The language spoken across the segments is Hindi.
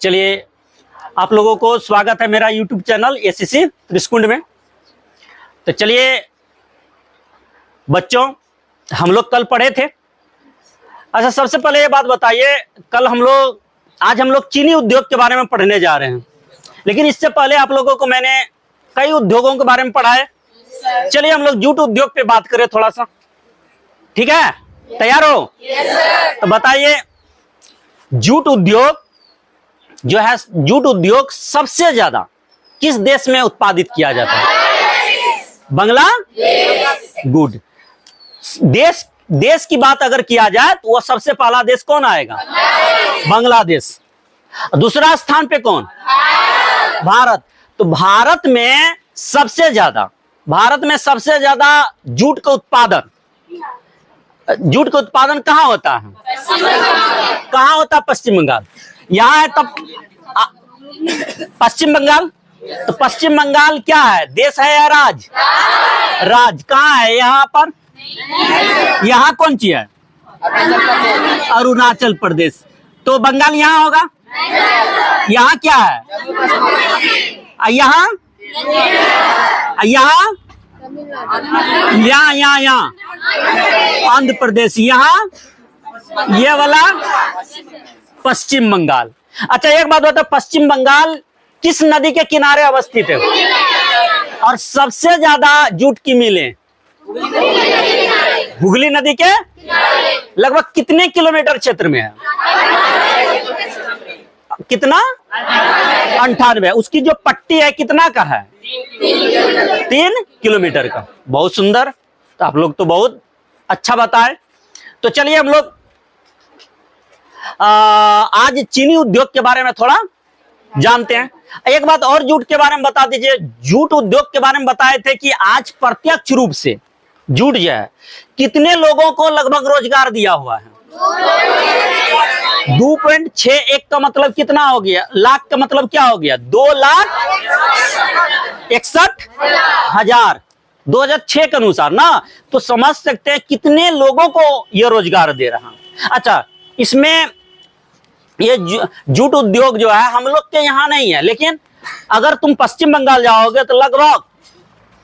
चलिए, आप लोगों को स्वागत है मेरा यूट्यूब चैनल एसीसी त्रिशकुंड में। तो चलिए बच्चों, हम लोग कल पढ़े थे। अच्छा, सबसे पहले ये बात बताइए, कल आज हम लोग चीनी उद्योग के बारे में पढ़ने जा रहे हैं, लेकिन इससे पहले आप लोगों को मैंने कई उद्योगों के बारे में पढ़ा है। चलिए हम लोग जूट उद्योग पे बात करें थोड़ा सा, ठीक है? तैयार हो? तो बताइए, जूट उद्योग जो है, जूट उद्योग सबसे ज्यादा किस देश में उत्पादित किया जाता है? बांग्लादेश। गुड। देश की बात अगर किया जाए तो वह सबसे पहला देश कौन आएगा? बांग्लादेश। दूसरा स्थान पे कौन? भारत। तो भारत में सबसे ज्यादा जूट का उत्पादन कहाँ होता है? कहाँ होता है? पश्चिम बंगाल। यहाँ है तब पश्चिम बंगाल। तो पश्चिम बंगाल क्या है, देश है या राज? राज। कहाँ है यहाँ पर? यहाँ कौन सी है? अरुणाचल प्रदेश। तो बंगाल यहाँ होगा? यहाँ क्या है? यहाँ आंध्र प्रदेश। यहाँ ये वाला पश्चिम बंगाल। अच्छा, एक बात बताओ, पश्चिम बंगाल किस नदी के किनारे अवस्थित है? और सबसे ज्यादा जूट की मिलें हुगली नदी के लगभग कितने किलोमीटर क्षेत्र में है? कितना? 98। उसकी जो पट्टी है कितना का है? 3 किलोमीटर का। बहुत सुंदर। तो आप लोग तो बहुत अच्छा बताए। तो चलिए हम लोग आज चीनी उद्योग के बारे में थोड़ा जानते हैं। एक बात और जूट के बारे में बता दीजिए। जूट उद्योग के बारे में बताए थे कि आज प्रत्यक्ष रूप से जूट जो है कितने लोगों को लगभग रोजगार दिया हुआ है? 2.61 का मतलब कितना हो गया? लाख का मतलब क्या हो गया? 2,61,000 2006 के अनुसार ना। तो समझ सकते हैं कितने लोगों को यह रोजगार दे रहा है। अच्छा, इसमें ये जूट उद्योग जो है हम लोग के यहाँ नहीं है, लेकिन अगर तुम पश्चिम बंगाल जाओगे तो लगभग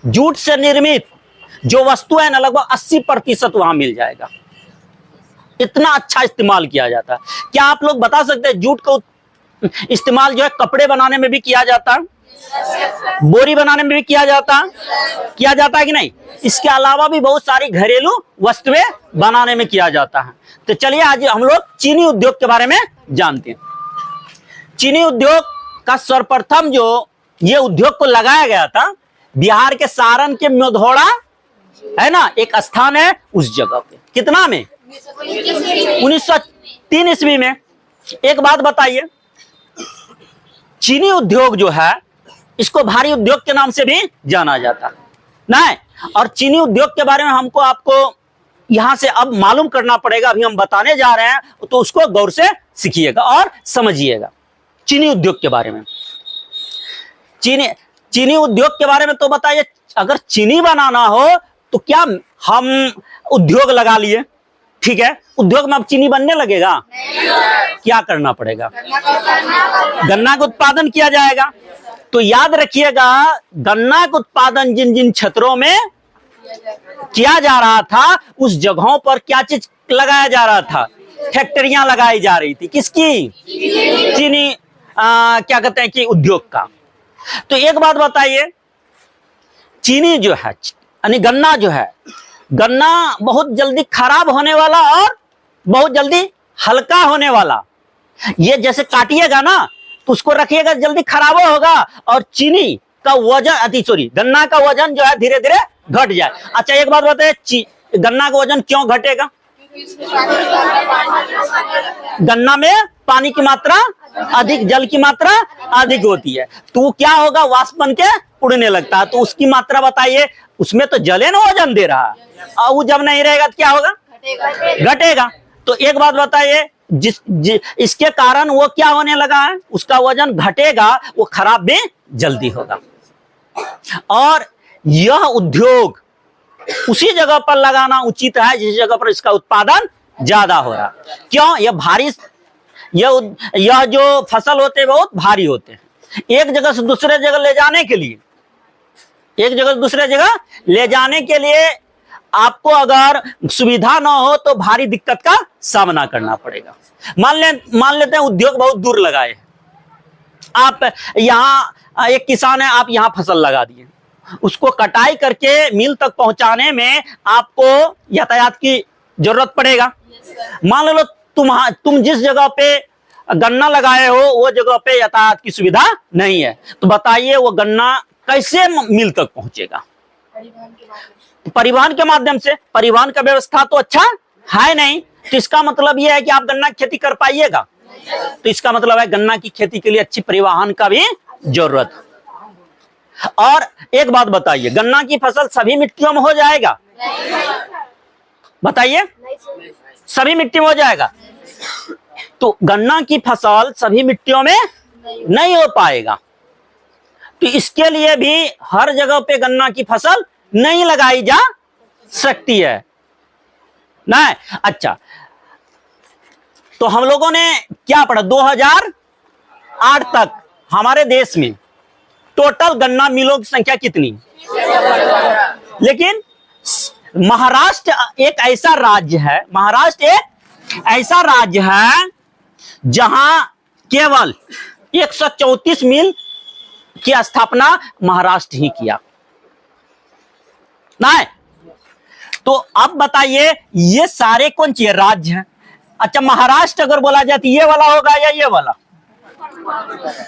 जूट से निर्मित जो वस्तु है ना, लगभग 80% वहां मिल जाएगा। इतना अच्छा इस्तेमाल किया जाता है। क्या आप लोग बता सकते हैं जूट का इस्तेमाल जो है कपड़े बनाने में भी किया जाता है, बोरी बनाने में भी किया जाता है कि नहीं? इसके अलावा भी बहुत सारी घरेलू वस्तुएं बनाने में किया जाता है। तो चलिए आज हम लोग चीनी उद्योग के बारे में जानते हैं। चीनी उद्योग का सर्वप्रथम जो ये उद्योग को लगाया गया था, बिहार के सारण के म्योधौड़ा है ना, एक स्थान है, उस जगह पे। कितना में? 1903 ईस्वी में। एक बात बताइए, चीनी उद्योग जो है इसको भारी उद्योग के नाम से भी जाना जाता है ना। और चीनी उद्योग के बारे में आपको यहां से अब मालूम करना पड़ेगा। अभी हम बताने जा रहे हैं, तो उसको गौर से सीखिएगा और समझिएगा चीनी उद्योग के बारे में। चीनी उद्योग के बारे में तो बताइए, अगर चीनी बनाना हो तो क्या हम उद्योग लगा लिए, ठीक है, उद्योग में अब चीनी बनने लगेगा? क्या करना पड़ेगा? गन्ना का उत्पादन किया जाएगा। तो याद रखिएगा, गन्ना का उत्पादन जिन जिन क्षेत्रों में किया जा रहा था, उस जगहों पर क्या चीज लगाया जा रहा था? फैक्ट्रियां लगाई जा रही थी। किसकी? चीनी क्या कहते हैं कि उद्योग का। तो एक बात बताइए, चीनी जो है यानी गन्ना जो है, गन्ना बहुत जल्दी खराब होने वाला और बहुत जल्दी हल्का होने वाला। ये जैसे काटिएगा ना तो उसको रखिएगा, जल्दी खराब होगा। और चीनी का वजन गन्ना का वजन जो है धीरे धीरे घट जाए। अच्छा, एक बात बताइए, गन्ना का वजन क्यों घटेगा? गन्ना में पानी की मात्रा अधिक, जल की मात्रा अधिक होती है, तो क्या होगा? वाष्प बन के उड़ने लगता है। तो उसकी मात्रा बताइए, उसमें तो जले ना वजन दे रहा है, और वो जब नहीं रहेगा तो क्या होगा? घटेगा। तो एक बात बताइए, इसके कारण वो क्या होने लगा है? उसका वजन घटेगा, वो खराब भी जल्दी होगा। और यह उद्योग उसी जगह पर लगाना उचित है जिस जगह पर इसका उत्पादन ज्यादा हो रहा। क्यों? यह भारी यह जो फसल होते हैं बहुत भारी होते हैं। एक जगह से दूसरे जगह ले जाने के लिए, एक जगह से दूसरे जगह ले जाने के लिए आपको अगर सुविधा ना हो तो भारी दिक्कत का सामना करना पड़ेगा। मान लेते हैं उद्योग बहुत दूर लगाए हैं, आप यहाँ एक किसान है, आप यहाँ फसल लगा दिए, उसको कटाई करके मिल तक पहुंचाने में आपको यातायात की जरूरत पड़ेगा। मान लो तुम जिस जगह पे गन्ना लगाए हो वो जगह पे यातायात की सुविधा नहीं है, तो बताइए वो गन्ना कैसे मिल तक पहुंचेगा? परिवहन के माध्यम से। परिवहन का व्यवस्था तो अच्छा है नहीं, तो इसका मतलब यह है कि आप गन्ना की खेती कर पाइएगा? तो इसका मतलब है गन्ना की खेती के लिए अच्छी परिवहन का भी जरूरत। और एक बात बताइए, गन्ना की फसल सभी मिट्टियों में हो जाएगा? बताइए, सभी मिट्टी में हो जाएगा? तो गन्ना की फसल सभी मिट्टियों में नहीं हो पाएगा, तो इसके लिए भी हर जगह पे गन्ना की फसल नहीं लगाई जा सकती है ना। अच्छा, तो हम लोगों ने क्या पढ़ा? 2008 तक हमारे देश में टोटल गन्ना मिलों की संख्या कितनी? लेकिन महाराष्ट्र एक ऐसा राज्य है, महाराष्ट्र एक ऐसा राज्य है जहां केवल 134 मिल की स्थापना महाराष्ट्र ही किया ना। तो अब बताइए ये सारे कौन सी राज्य हैं? अच्छा, महाराष्ट्र अगर बोला जाए तो ये वाला होगा या ये वाला?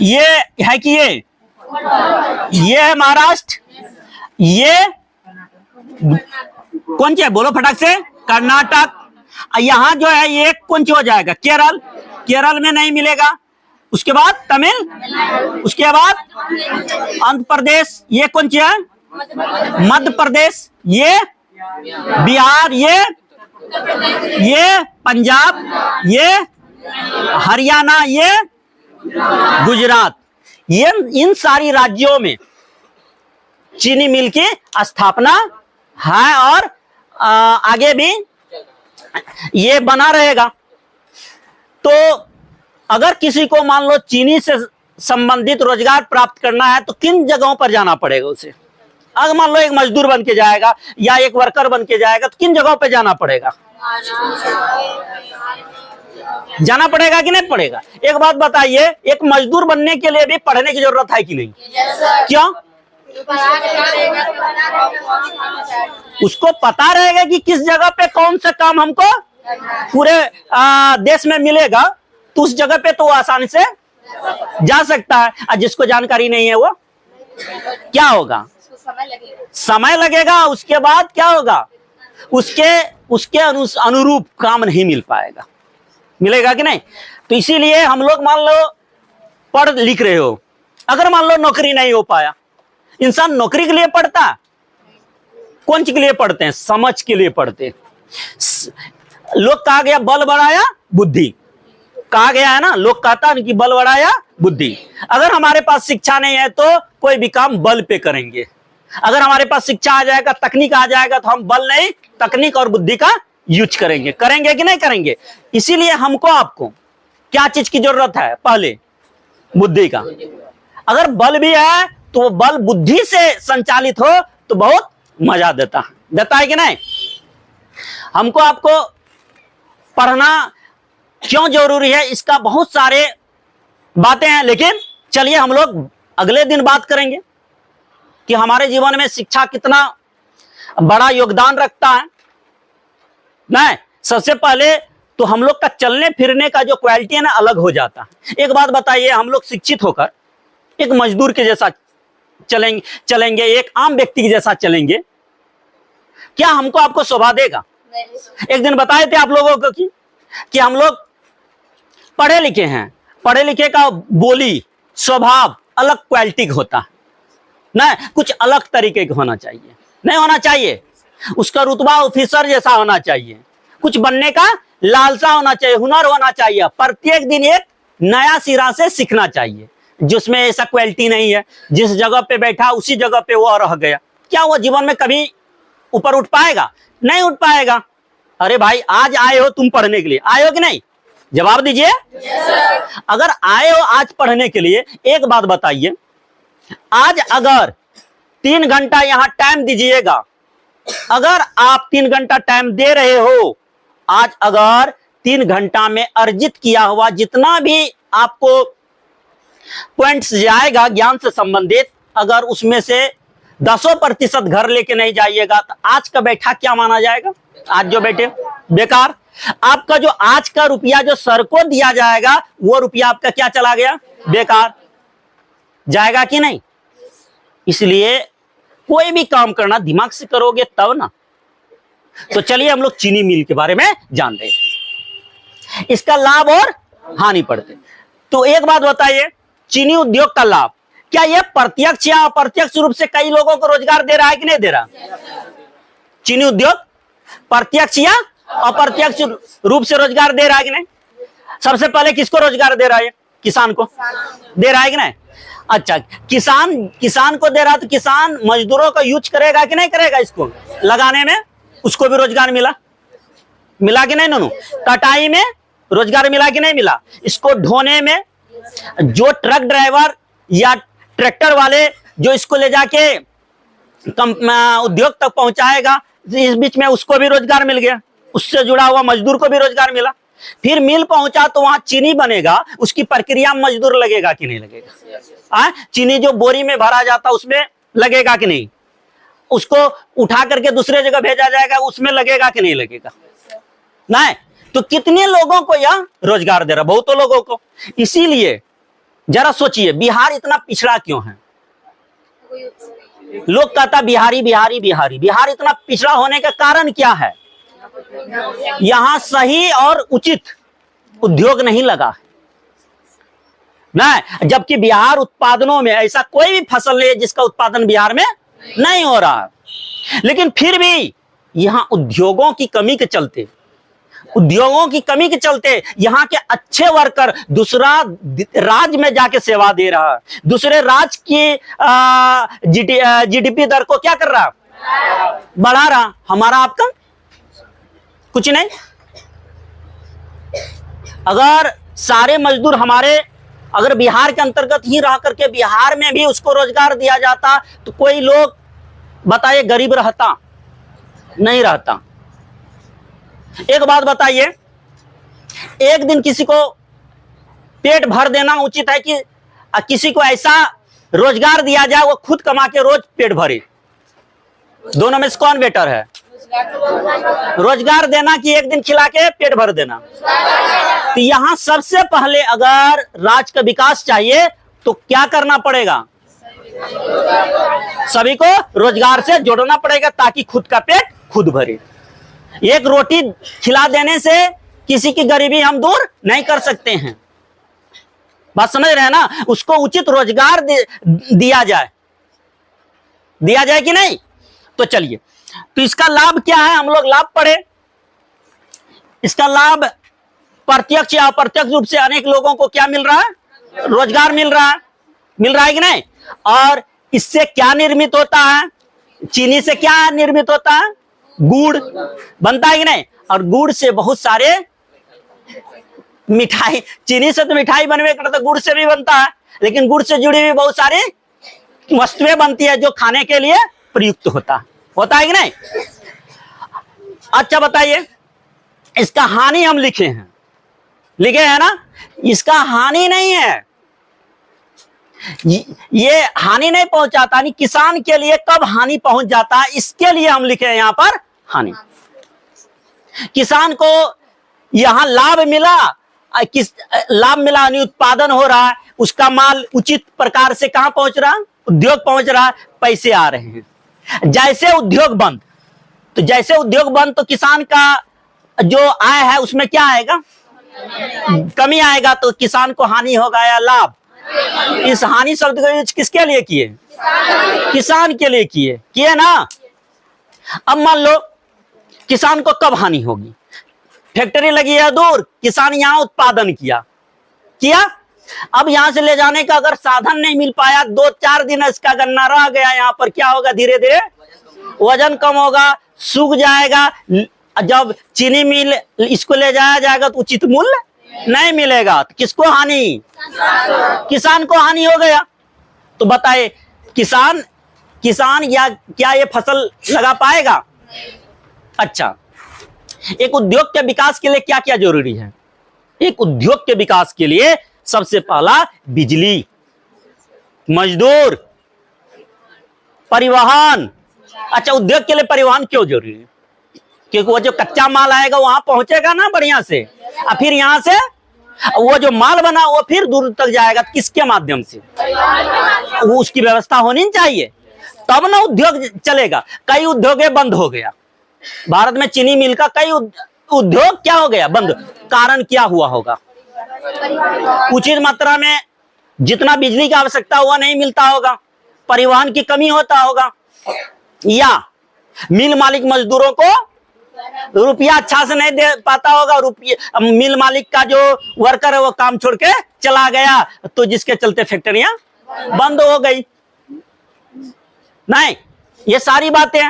ये है कि ये है महाराष्ट्र, ये कौन सी है? बोलो फटाक से। कर्नाटक। यहां जो है ये कौन सी हो जाएगा? केरल। केरल में नहीं मिलेगा। उसके बाद तमिल, उसके बाद आंध्र प्रदेश, ये कौन सी है? मध्य प्रदेश, ये बिहार, ये पंजाब, ये हरियाणा, ये गुजरात। ये इन सारी राज्यों में चीनी मिल की स्थापना है और आगे भी ये बना रहेगा। तो अगर किसी को मान लो चीनी से संबंधित रोजगार प्राप्त करना है तो किन जगहों पर जाना पड़ेगा उसे? अगर मान लो एक मजदूर बन के जाएगा या एक वर्कर बन के जाएगा तो किन जगहों पे जाना पड़ेगा? जाना पड़ेगा कि नहीं पड़ेगा? एक बात बताइए, एक मजदूर बनने के लिए भी पढ़ने की जरूरत है कि नहीं? क्यों? उसको पता रहेगा कि किस जगह पे कौन सा काम हमको पूरे देश में मिलेगा, तो उस जगह पे तो वो आसानी से जा सकता है। और जिसको जानकारी नहीं है वो क्या होगा? समय लगेगा। उसके बाद क्या होगा? उसके अनुरूप काम नहीं मिल पाएगा। मिलेगा कि नहीं? तो इसीलिए हम लोग मान लो पढ़ लिख रहे हो, अगर मान लो नौकरी नहीं हो पाया, इंसान नौकरी के लिए पढ़ता, कौन सी के लिए पढ़ते हैं? समझ के लिए पढ़ते हैं। लोग कहा गया बल बढ़ाया बुद्धि, कहा गया है ना, लोग कहता है कि बल बढ़ाया बुद्धि। अगर हमारे पास शिक्षा नहीं है तो कोई भी काम बल पे करेंगे। अगर हमारे पास शिक्षा आ जाएगा, तकनीक आ जाएगा, तो हम बल नहीं तकनीक और बुद्धि का यूज करेंगे। करेंगे कि नहीं करेंगे? इसीलिए हमको आपको क्या चीज की जरूरत है? पहले बुद्धि का। अगर बल भी है तो वो बल बुद्धि से संचालित हो तो बहुत मजा देता है कि नहीं? हमको आपको पढ़ना क्यों जरूरी है, इसका बहुत सारे बातें हैं, लेकिन चलिए हम लोग अगले दिन बात करेंगे कि हमारे जीवन में शिक्षा कितना बड़ा योगदान रखता है। नहीं, सबसे पहले तो हम लोग का चलने फिरने का जो क्वालिटी है ना अलग हो जाता है। एक बात बताइए, हम लोग शिक्षित होकर एक मजदूर के जैसा चलेंगे, एक आम व्यक्ति के जैसा चलेंगे, क्या हमको आपको शोभा देगा? एक दिन बताए थे आप लोगों को कि हम लोग पढ़े लिखे हैं, पढ़े लिखे का बोली स्वभाव अलग क्वालिटी का होता है ना, कुछ अलग तरीके का होना चाहिए। नहीं होना चाहिए, उसका रुतबा ऑफिसर जैसा होना चाहिए, कुछ बनने का लालसा होना चाहिए, हुनर होना चाहिए। प्रत्येक दिन एक नया सिरा से सीखना चाहिए। जिसमें ऐसा क्वालिटी नहीं है, जिस जगह पे बैठा उसी जगह पे वो रह गया, क्या वो जीवन में कभी ऊपर उठ पाएगा? नहीं उठ पाएगा। अरे भाई, आज आए हो तुम पढ़ने के लिए, आए हो कि नहीं? जवाब दीजिए। अगर आए हो आज पढ़ने के लिए, एक बात बताइए, आज अगर 3 घंटा यहां टाइम दीजिएगा, अगर आप 3 घंटा टाइम दे रहे हो, आज अगर 3 घंटा में अर्जित किया हुआ जितना भी आपको पॉइंट्स जाएगा ज्ञान से संबंधित, अगर उसमें से 10% घर लेके नहीं जाइएगा तो आज का बैठा क्या माना जाएगा? आज जो बैठे बेकार। आपका जो आज का रुपया जो सर को दिया जाएगा, वो रुपया आपका क्या चला गया? बेकार जाएगा कि नहीं? इसलिए कोई भी काम करना दिमाग से करोगे तब ना। तो चलिए हम लोग चीनी मिल के बारे में जान रहे हैं, इसका लाभ और हानि पड़ते। तो एक बात बताइए, चीनी उद्योग का लाभ क्या यह प्रत्यक्ष या अप्रत्यक्ष रूप से कई लोगों को रोजगार दे रहा है कि नहीं दे रहा? चीनी उद्योग प्रत्यक्ष या अप्रत्यक्ष रूप से रोजगार दे रहा है कि नहीं? सबसे पहले किसको रोजगार दे रहा है? किसान को दे रहा है कि नहीं? अच्छा, किसान को दे रहा तो किसान मजदूरों का यूज करेगा कि नहीं करेगा? इसको लगाने में उसको भी रोजगार मिला कि नहीं? नोनू कटाई में रोजगार मिला कि नहीं मिला? इसको ढोने में जो ट्रक ड्राइवर या ट्रैक्टर वाले जो इसको ले जाके उद्योग तक पहुंचाएगा, इस बीच में उसको भी रोजगार मिल गया, उससे जुड़ा हुआ मजदूर को भी रोजगार मिला। फिर मिल पहुंचा तो वहां चीनी बनेगा, उसकी प्रक्रिया में मजदूर लगेगा कि नहीं लगेगा? चीनी जो बोरी में भरा जाता उसमें लगेगा कि नहीं? उसको उठा करके दूसरे जगह भेजा जाएगा, उसमें लगेगा कि नहीं लगेगा? नहीं। तो कितने लोगों को यह रोजगार दे रहा? बहुतों लोगों को। इसीलिए जरा सोचिए, बिहार इतना पिछड़ा क्यों है? लोग कहता बिहारी बिहारी बिहारी, बिहार इतना पिछड़ा होने का कारण क्या है? यहां सही और उचित उद्योग नहीं लगा है ना। जबकि बिहार उत्पादनों में ऐसा कोई भी फसल नहीं है जिसका उत्पादन बिहार में नहीं हो रहा है, लेकिन फिर भी यहां उद्योगों की कमी के चलते यहां के अच्छे वर्कर दूसरा राज्य में जाके सेवा दे रहा है, दूसरे राज्य की जीडीपी दर को क्या कर रहा? बढ़ा रहा। हमारा आपका कुछ नहीं। अगर सारे मजदूर हमारे अगर बिहार के अंतर्गत ही रह करके बिहार में भी उसको रोजगार दिया जाता तो कोई लोग बताइए गरीब रहता? नहीं रहता। एक बात बताइए, एक दिन किसी को पेट भर देना उचित है कि किसी को ऐसा रोजगार दिया जाए वो खुद कमा के रोज पेट भरे? दोनों में से कौन बेटर है? रोजगार देना कि एक दिन खिला के पेट भर देना? तो यहां सबसे पहले अगर राज्य का विकास चाहिए तो क्या करना पड़ेगा? सभी को रोजगार से जोड़ना पड़ेगा ताकि खुद का पेट खुद भरे। एक रोटी खिला देने से किसी की गरीबी हम दूर नहीं कर सकते हैं। बात समझ रहे हैं ना? उसको उचित रोजगार दिया जाए कि नहीं? तो चलिए, तो इसका लाभ क्या है? हम लोग लाभ पढ़े। इसका लाभ प्रत्यक्ष या अप्रत्यक्ष रूप से अनेक लोगों को क्या मिल रहा है? रोजगार मिल रहा है कि नहीं? और इससे क्या निर्मित होता है? चीनी से क्या निर्मित होता है? गुड़ बनता है कि नहीं? और गुड़ से बहुत सारे मिठाई, चीनी से तो मिठाई बनवे करता, गुड़ से भी बनता है, लेकिन गुड़ से जुड़ी हुई बहुत सारी वस्तुएं बनती है जो खाने के लिए प्रयुक्त होता है कि नहीं? अच्छा बताइए, इसका हानि हम लिखे हैं ना? इसका हानि नहीं है, ये हानि नहीं पहुंचाता। नहीं, किसान के लिए कब हानि पहुंच जाता है इसके लिए हम लिखे हैं यहां पर हानि। किसान को यहां लाभ मिला, यानी उत्पादन हो रहा है, उसका माल उचित प्रकार से कहां पहुंच रहा? उद्योग पहुंच रहा है, पैसे आ रहे हैं। जैसे उद्योग बंद तो किसान का जो आय है उसमें क्या आएगा? कमी आएगा। तो किसान को हानि होगा या लाभ? इस हानि शब्द का यूज किसके लिए किए? किसान के लिए किए ना। अब मान लो किसान को कब हानि होगी? फैक्ट्री लगी है दूर, किसान यहां उत्पादन किया, अब यहां से ले जाने का अगर साधन नहीं मिल पाया, 2-4 दिन इसका गन्ना रह गया यहां पर, क्या होगा? धीरे धीरे वजन कम होगा, सूख जाएगा। जब चीनी मिल इसको ले जाया जाएगा तो उचित मूल्य नहीं मिलेगा। तो किसको हानि? किसान को हानि हो गया। तो बताइए किसान या क्या ये फसल लगा पाएगा? अच्छा, एक उद्योग के विकास के लिए क्या क्या जरूरी है? एक उद्योग के विकास के लिए सबसे पहला बिजली, मजदूर, परिवहन। अच्छा, उद्योग के लिए परिवहन क्यों जरूरी है? क्योंकि वो जो कच्चा माल आएगा वहां पहुंचेगा ना बढ़िया से, और फिर यहां से वो जो माल बना वो फिर दूर तक जाएगा। किसके माध्यम से? वो उसकी व्यवस्था होनी चाहिए, तब ना उद्योग चलेगा। कई उद्योग बंद हो गया भारत में, चीनी मिल का कई उद्योग क्या हो गया? बंद। कारण क्या हुआ होगा? उचित मात्रा में जितना बिजली की आवश्यकता हुआ नहीं मिलता होगा, परिवहन की कमी होता होगा, या मिल मालिक मजदूरों को रुपया अच्छा से नहीं दे पाता होगा। रुपया मिल मालिक का जो वर्कर है वो काम छोड़ के चला गया, तो जिसके चलते फैक्ट्रियां बंद हो गई। नहीं, ये सारी बातें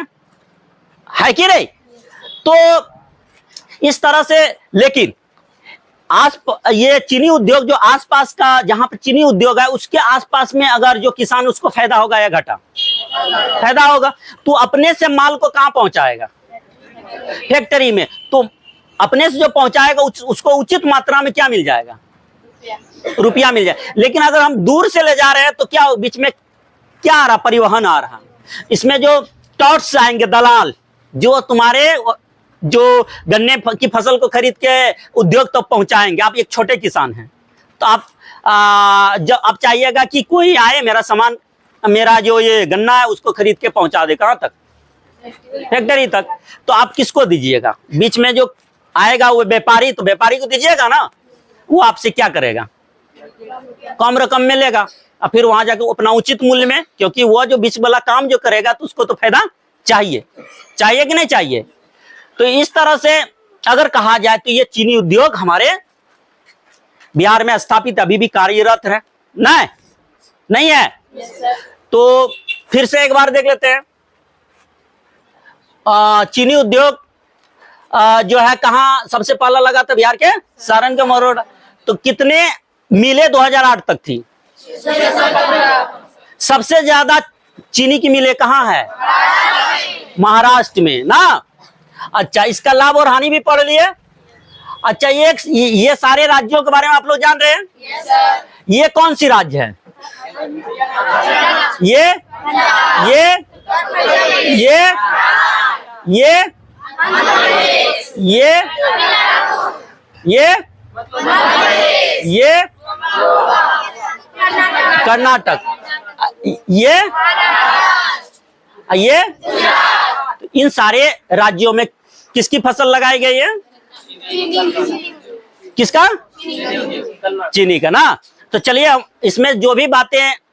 है कि नहीं? तो इस तरह से, लेकिन ये चीनी उद्योग जो आसपास का, जहां पर चीनी उद्योग है उसके आसपास में अगर जो किसान, उसको फायदा होगा या घाटा? फायदा होगा। तो अपने से माल को कहां पहुंचाएगा? फैक्ट्री में। तो अपने से जो पहुंचाएगा उसको उचित मात्रा में क्या मिल जाएगा? रुपया मिल जाए। लेकिन अगर हम दूर से ले जा रहे हैं तो क्या बीच में क्या आ रहा? परिवहन आ रहा। इसमें जो टॉट्स आएंगे, दलाल, जो तुम्हारे जो गन्ने की फसल को खरीद के उद्योग तक पहुंचाएंगे। आप एक छोटे किसान हैं, तो आप जब आप चाहिएगा कि कोई आए मेरा सामान, मेरा जो ये गन्ना है उसको खरीद के पहुंचा दे। कहां तक? फैक्ट्री तक। तो आप किसको दीजिएगा? बीच में जो आएगा वो व्यापारी, तो व्यापारी को दीजिएगा ना। वो आपसे क्या करेगा? कम रकम में लेगा, और फिर वहां जाकर अपना उचित मूल्य में, क्योंकि वो जो बीच वाला काम जो करेगा तो उसको तो फायदा चाहिए कि नहीं चाहिए? तो इस तरह से अगर कहा जाए तो ये चीनी उद्योग हमारे बिहार में स्थापित अभी भी कार्यरत है। नहीं है? तो फिर से एक बार देख लेते हैं। चीनी उद्योग जो है कहाँ सबसे पहला लगा था? बिहार के सारण के मरोड़ा। तो कितने मिलें 2008 तक थी? सबसे ज्यादा चीनी की मिलें कहाँ है? महाराष्ट्र में ना। अच्छा, इसका लाभ और हानि भी पढ़ लिए। अच्छा, ये सारे राज्यों के बारे में आप लोग जान रहे हैं? ये कौन सी राज्य है? ये कर्नाटक, ये इन सारे राज्यों में किसकी फसल लगाई गई है? किसका? चीनी का ना। तो चलिए इसमें जो भी बातें